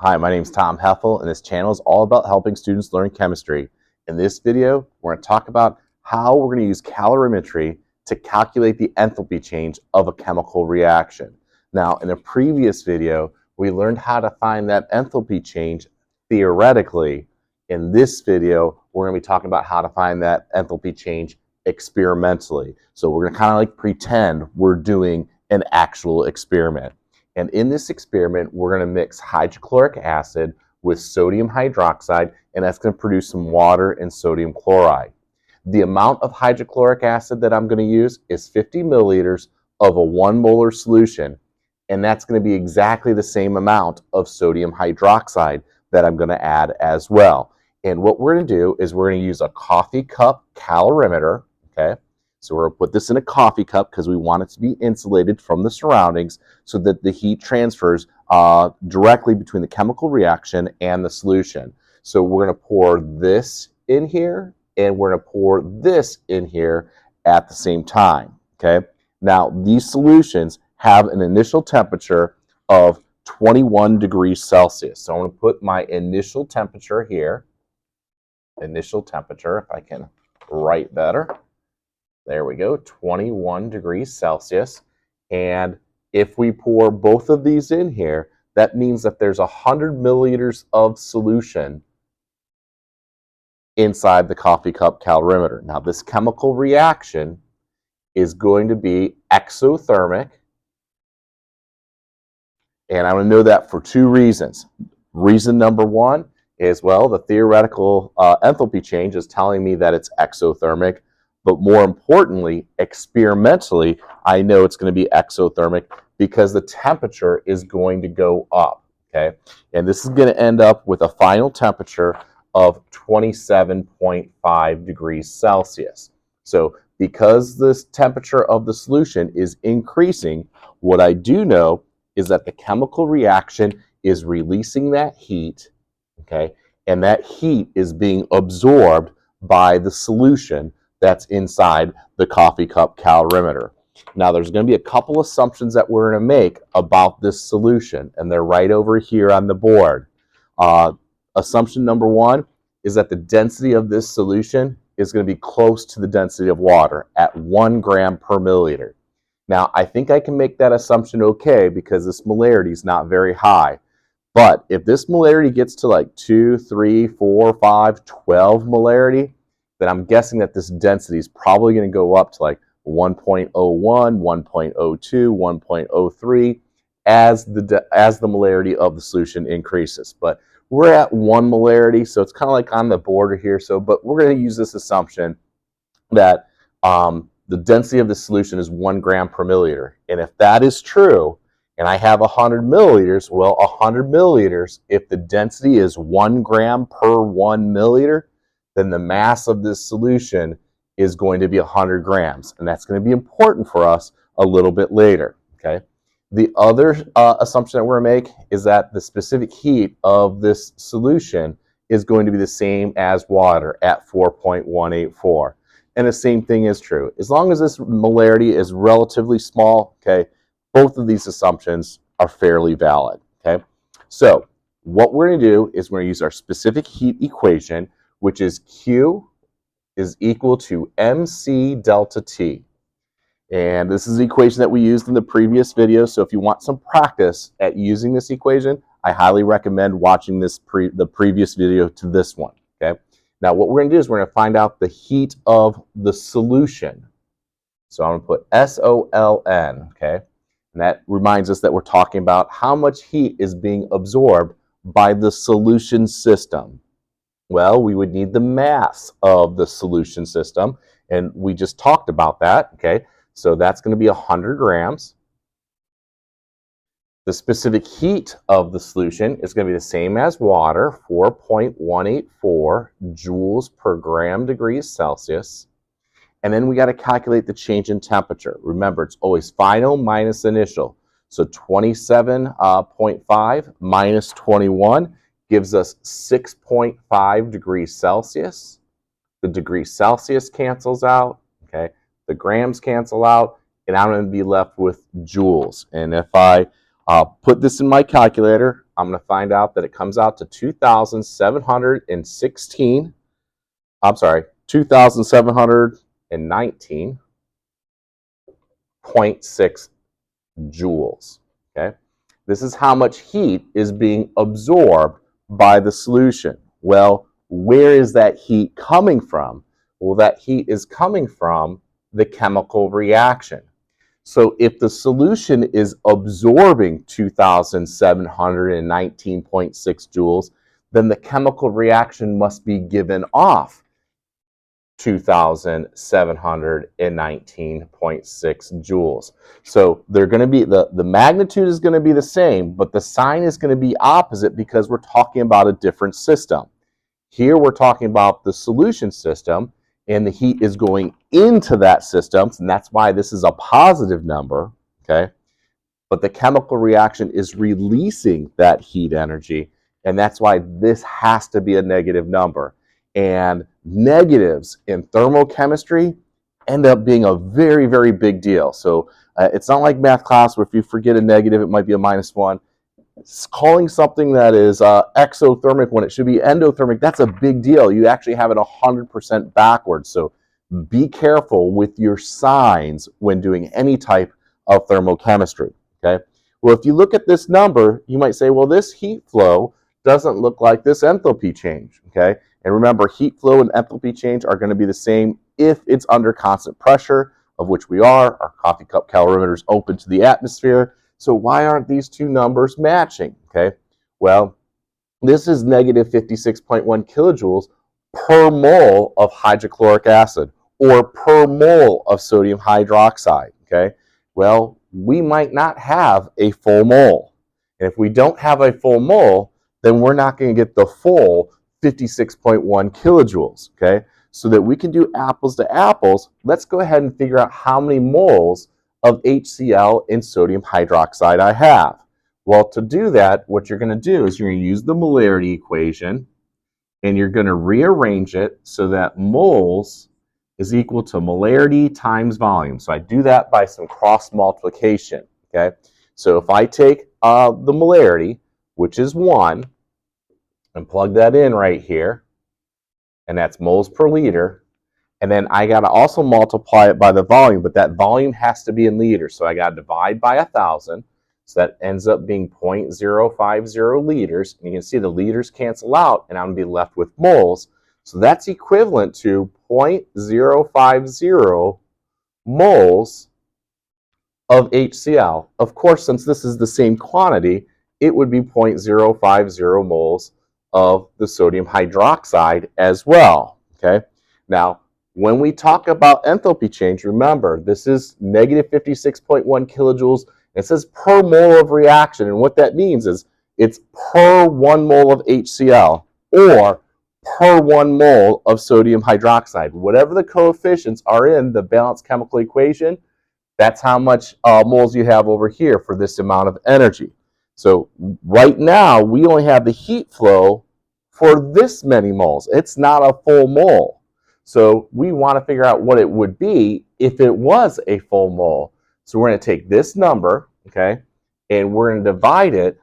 Hi, my name is Tom Heffel, and this channel is all about helping students learn chemistry. In this video, we're going to talk about how we're going to use calorimetry to calculate the enthalpy change of a chemical reaction. Now, in a previous video, we learned how to find that enthalpy change theoretically. In this video, we're going to be talking about how to find that enthalpy change experimentally. So we're going to kind of like pretend we're doing an actual experiment. And in this experiment, we're going to mix hydrochloric acid with sodium hydroxide, and that's going to produce some water and sodium chloride. The amount of hydrochloric acid that I'm going to use is 50 milliliters of a 1 molar solution, and that's going to be exactly the same amount of sodium hydroxide that I'm going to add as well. And what we're going to do is we're going to use a coffee cup calorimeter, okay? So we're going to put this in a coffee cup because we want it to be insulated from the surroundings so that the heat transfers directly between the chemical reaction and the solution. So we're going to pour this in here and we're going to pour this in here at the same time. Okay. Now these solutions have an initial temperature of 21 degrees Celsius. So I'm going to put my initial temperature here. Initial temperature, if I can write better. There we go, 21 degrees Celsius. And if we pour both of these in here, that means that there's 100 milliliters of solution inside the coffee cup calorimeter. Now, this chemical reaction is going to be exothermic. And I'm going to know that for two reasons. Reason number one is, well, the theoretical enthalpy change is telling me that it's exothermic. But more importantly, experimentally, I know it's going to be exothermic because the temperature is going to go up, okay? And this is going to end up with a final temperature of 27.5 degrees Celsius. So because this temperature of the solution is increasing, what I do know is that the chemical reaction is releasing that heat, okay? And that heat is being absorbed by the solution that's inside the coffee cup calorimeter. Now, there's going to be a couple assumptions that we're going to make about this solution, and they're right over here on the board. Assumption number one is that the density of this solution is going to be close to the density of water at 1 gram per milliliter. Now, I think I can make that assumption okay because this molarity is not very high. But if this molarity gets to like 2, 3, 4, 5, 12 molarity, then I'm guessing that this density is probably going to go up to like 1.01, 1.02, 1.03 as the molarity of the solution increases. But we're at 1 molarity, so it's kind of like on the border here. But we're going to use this assumption that the density of the solution is 1 gram per milliliter. And if that is true, and I have 100 milliliters, well, 100 milliliters, if the density is 1 gram per 1 milliliter, then the mass of this solution is going to be 100 grams. And that's going to be important for us a little bit later, okay? The other assumption that we're going to make is that the specific heat of this solution is going to be the same as water at 4.184. And the same thing is true. As long as this molarity is relatively small, okay, both of these assumptions are fairly valid, okay? So what we're going to do is we're going to use our specific heat equation, which is Q is equal to MC delta T. And this is the equation that we used in the previous video. So if you want some practice at using this equation, I highly recommend watching the previous video to this one, okay? Now what we're going to do is we're going to find out the heat of the solution. So I'm going to put SOLN, okay? And that reminds us that we're talking about how much heat is being absorbed by the solution system. Well, we would need the mass of the solution system, and we just talked about that, okay? So that's going to be 100 grams. The specific heat of the solution is going to be the same as water, 4.184 joules per gram degrees Celsius. And then we got to calculate the change in temperature. Remember, it's always final minus initial. So 27.5 minus 21 gives us 6.5 degrees Celsius. The degrees Celsius cancels out, okay? The grams cancel out, and I'm going to be left with joules. And if I put this in my calculator, I'm going to find out that it comes out to 2,719.6 joules. Okay, this is how much heat is being absorbed by the solution. Well, where is that heat coming from? Well, that heat is coming from the chemical reaction. So if the solution is absorbing 2,719.6 joules, then the chemical reaction must be given off 2,719.6 joules. So they're going to be, the magnitude is going to be the same, but the sign is going to be opposite because we're talking about a different system. Here we're talking about the solution system, and the heat is going into that system, and that's why this is a positive number, okay? But the chemical reaction is releasing that heat energy, and that's why this has to be a negative number. And negatives in thermochemistry end up being a very, very big deal. So it's not like math class where if you forget a negative, it might be a -1. Calling something that is exothermic when it should be endothermic, that's a big deal. You actually have it 100% backwards. So be careful with your signs when doing any type of thermochemistry. Okay. Well, if you look at this number, you might say, well, this heat flow doesn't look like this enthalpy change. Okay. And remember, heat flow and enthalpy change are going to be the same if it's under constant pressure, of which we are. Our coffee cup calorimeter is open to the atmosphere. So why aren't these two numbers matching? Okay, well, this is negative 56.1 kilojoules per mole of hydrochloric acid or per mole of sodium hydroxide. Okay, well, we might not have a full mole. And if we don't have a full mole, then we're not going to get the full 56.1 kilojoules. Okay, so that we can do apples to apples, let's go ahead and figure out how many moles of HCl and sodium hydroxide I have. Well, to do that, what you're going to do is you're going to use the molarity equation, and you're going to rearrange it so that moles is equal to molarity times volume. So I do that by some cross multiplication. Okay, so if I take the molarity, which is 1, and plug that in right here, and that's moles per liter. And then I got to also multiply it by the volume, but that volume has to be in liters. So I got to divide by 1,000. So that ends up being 0.050 liters. And you can see the liters cancel out, and I'm going to be left with moles. So that's equivalent to 0.050 moles of HCl. Of course, since this is the same quantity, it would be 0.050 moles of the sodium hydroxide as well. Okay. Now, when we talk about enthalpy change, remember, this is negative 56.1 kilojoules. It says per mole of reaction. And what that means is it's per 1 mole of HCl or per 1 mole of sodium hydroxide. Whatever the coefficients are in the balanced chemical equation, that's how much moles you have over here for this amount of energy. So right now, we only have the heat flow for this many moles. It's not a full mole. So we want to figure out what it would be if it was a full mole. So we're going to take this number, okay, and we're going to divide it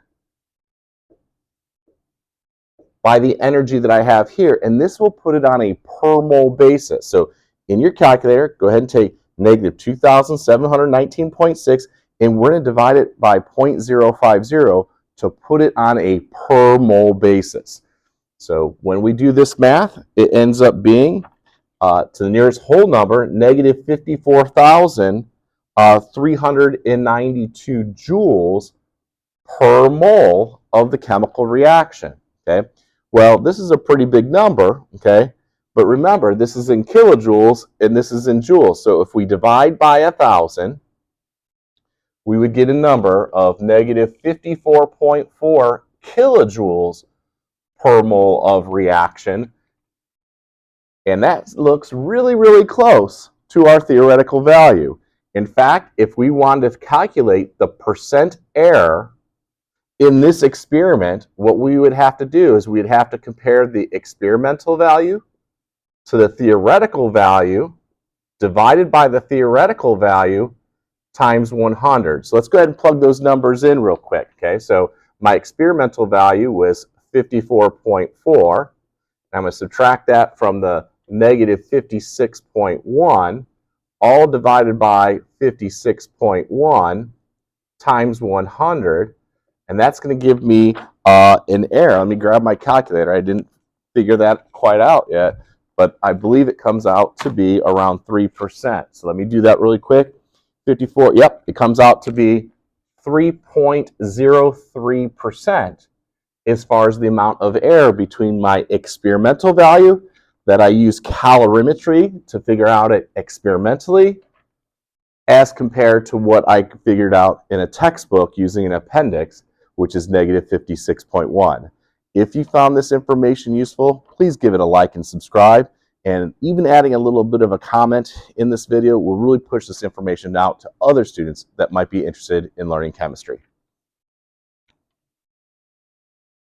by the energy that I have here, and this will put it on a per mole basis. So in your calculator, go ahead and take negative 2,719.6, and we're going to divide it by 0.050 to put it on a per mole basis. So when we do this math, it ends up being to the nearest whole number, negative 54,392 joules per mole of the chemical reaction. Okay, well, this is a pretty big number. Okay, but remember, this is in kilojoules and this is in joules. So if we divide by 1,000, we would get a number of negative 54.4 kilojoules per mole of reaction. And that looks really, really close to our theoretical value. In fact, if we wanted to calculate the percent error in this experiment, what we would have to do is we'd have to compare the experimental value to the theoretical value divided by the theoretical value times 100. So let's go ahead and plug those numbers in real quick. Okay, so my experimental value was 54.4. I'm going to subtract that from the negative 56.1, all divided by 56.1 times 100, and that's going to give me an error. Let me grab my calculator. I didn't figure that quite out yet, but I believe it comes out to be around 3%. So let me do that really quick. 54, yep, it comes out to be 3.03% as far as the amount of error between my experimental value that I use calorimetry to figure out it experimentally as compared to what I figured out in a textbook using an appendix, which is negative 56.1. If you found this information useful, please give it a like and subscribe. And even adding a little bit of a comment in this video will really push this information out to other students that might be interested in learning chemistry.